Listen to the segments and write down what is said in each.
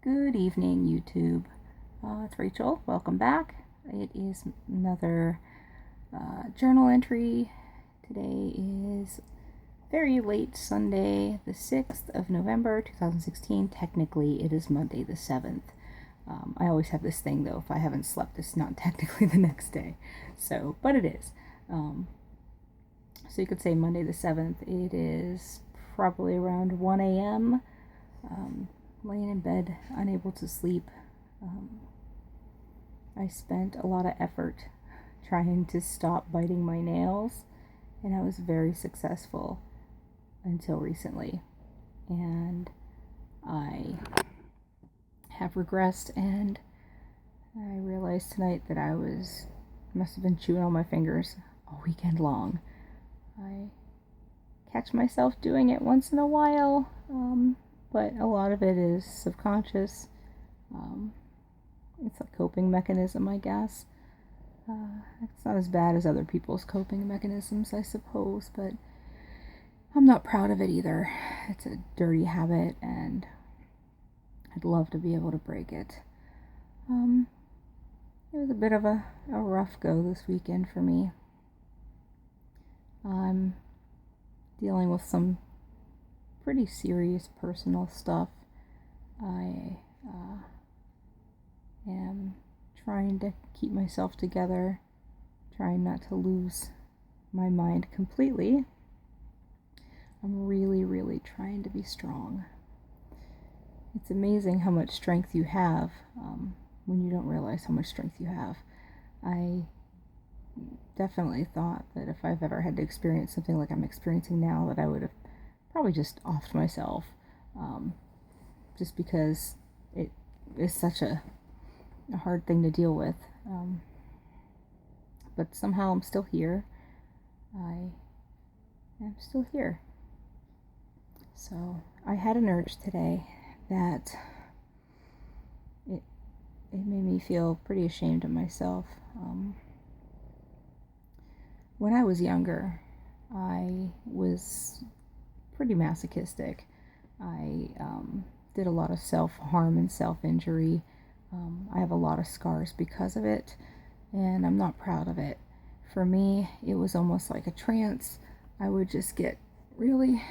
Good evening, YouTube. It's Rachel. Welcome back. It is another journal entry. Today is very late Sunday, the 6th of November, 2016. Technically, it is Monday the 7th. I always have this thing, though, if I haven't slept, it's not technically the next day. But it is. So you could say Monday the 7th. It is probably around 1 a.m. Laying in bed, unable to sleep. I spent a lot of effort trying to stop biting my nails, and I was very successful until recently. And I have regressed, and I realized tonight that must have been chewing on my fingers all weekend long. I catch myself doing it once in a while, but a lot of it is subconscious. It's a coping mechanism, I guess. It's not as bad as other people's coping mechanisms, I suppose, but I'm not proud of it either. It's a dirty habit, and I'd love to be able to break it. It was a bit of a rough go this weekend for me. I'm dealing with some pretty serious personal stuff. I am trying to keep myself together, trying not to lose my mind completely. I'm really, really trying to be strong. It's amazing how much strength you have when you don't realize how much strength you have. I definitely thought that if I've ever had to experience something like I'm experiencing now, that I would have probably just offed myself, just because it is such a hard thing to deal with. But somehow I'm still here. I am still here. So I had an urge today that it made me feel pretty ashamed of myself. When I was younger, I was pretty masochistic. I did a lot of self-harm and self-injury. I have a lot of scars because of it, and I'm not proud of it. For me, it was almost like a trance. I would just get really,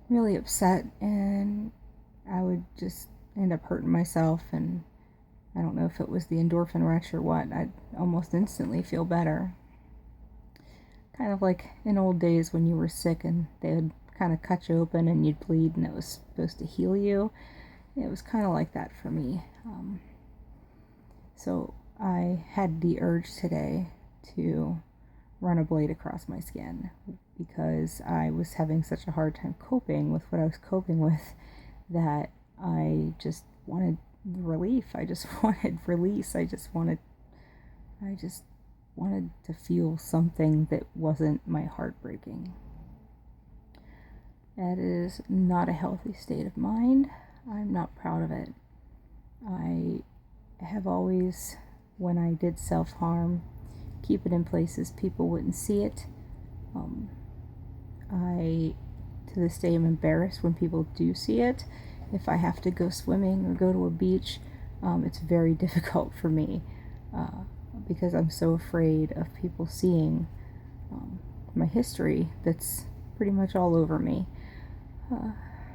really upset, and I would just end up hurting myself, and I don't know if it was the endorphin rush or what. I'd almost instantly feel better. Kind of like in old days when you were sick and they would kind of cut you open and you'd bleed and it was supposed to heal you. It was kind of like that for me. So I had the urge today to run a blade across my skin because I was having such a hard time coping with what I was coping with that I just wanted relief. I just wanted release. I just wanted to feel something that wasn't my heart breaking. That is not a healthy state of mind. I'm not proud of it. I have always, when I did self-harm, keep it in places people wouldn't see it. I, to this day, am embarrassed when people do see it. If I have to go swimming or go to a beach, it's very difficult for me because I'm so afraid of people seeing my history that's pretty much all over me.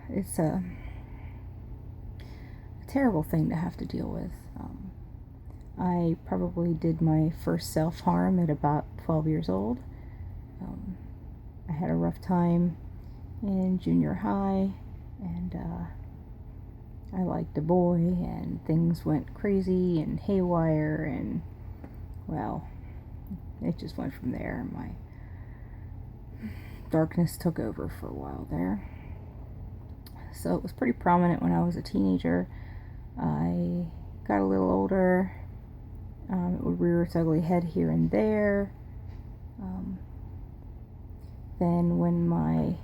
It's a terrible thing to have to deal with. I probably did my first self-harm at about 12 years old. I had a rough time in junior high, and I liked a boy, and things went crazy and haywire, and well, it just went from there. My darkness took over for a while there. So it was pretty prominent when I was a teenager. I got a little older. It would rear its ugly head here and there. Then when my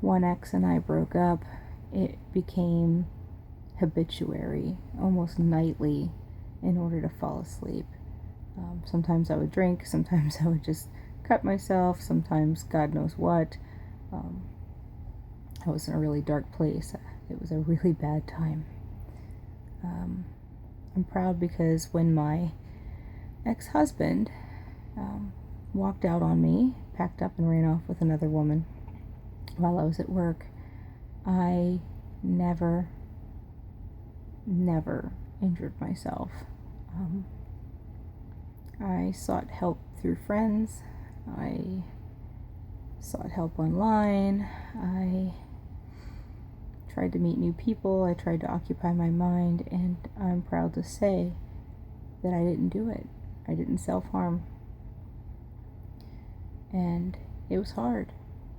one ex and I broke up, it became habituary, almost nightly, in order to fall asleep. Sometimes I would drink, sometimes I would just cut myself, sometimes God knows what. I was in a really dark place. It was a really bad time. I'm proud because when my ex-husband walked out on me, packed up and ran off with another woman while I was at work, I never injured myself. I sought help through friends. I sought help online. I tried to meet new people. I tried to occupy my mind, and I'm proud to say that I didn't do it. I didn't self-harm. And it was hard.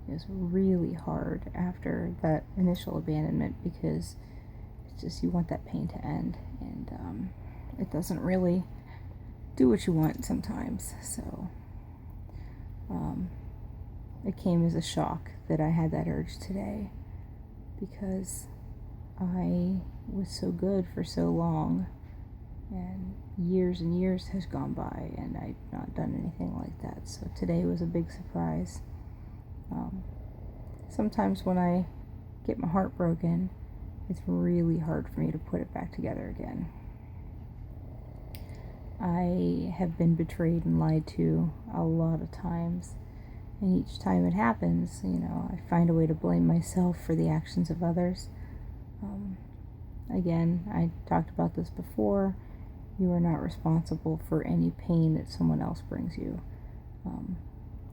It was really hard after that initial abandonment, because it's just, you want that pain to end, and it doesn't really do what you want sometimes. So it came as a shock that I had that urge today, because I was so good for so long, and years has gone by, and I've not done anything like that. So today was a big surprise. Sometimes when I get my heart broken, it's really hard for me to put it back together again. I have been betrayed and lied to a lot of times, and each time it happens, I find a way to blame myself for the actions of others. Again, I talked about this before. You are not responsible for any pain that someone else brings you.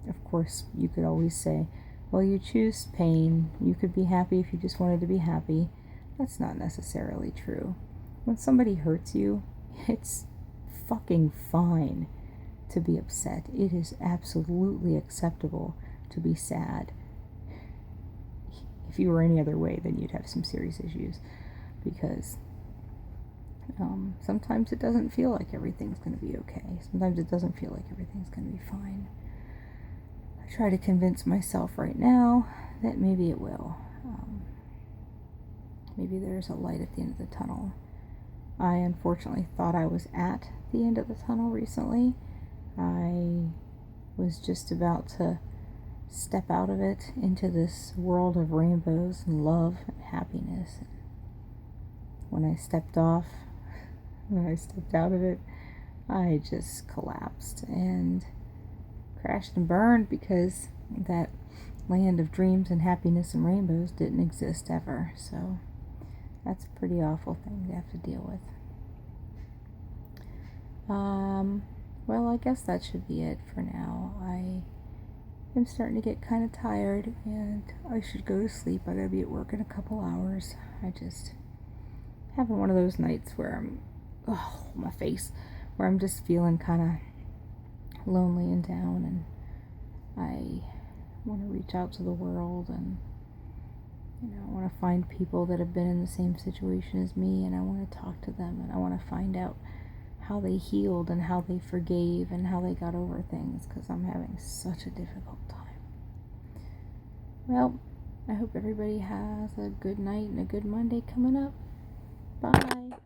Of course, you could always say, well, you choose pain. You could be happy if you just wanted to be happy. That's not necessarily true. When somebody hurts you, it's fucking fine to be upset. It is absolutely acceptable to be sad. If you were any other way, then you'd have some serious issues, because sometimes it doesn't feel like everything's going to be okay. Sometimes it doesn't feel like everything's going to be fine. I try to convince myself right now that maybe it will. Maybe there's a light at the end of the tunnel. I unfortunately thought I was at the end of the tunnel recently. I was just about to step out of it into this world of rainbows and love and happiness. When I stepped out of it, I just collapsed and crashed and burned, because that land of dreams and happiness and rainbows didn't exist ever. So that's a pretty awful thing to have to deal with. Well, I guess that should be it for now. I am starting to get kind of tired, and I should go to sleep. I gotta be at work in a couple hours. I just having one of those nights where where I'm just feeling kind of lonely and down, and I want to reach out to the world, and I want to find people that have been in the same situation as me, and I want to talk to them, and I want to find out how they healed and how they forgave and how they got over things, because I'm having such a difficult time. Well, I hope everybody has a good night and a good Monday coming up. Bye.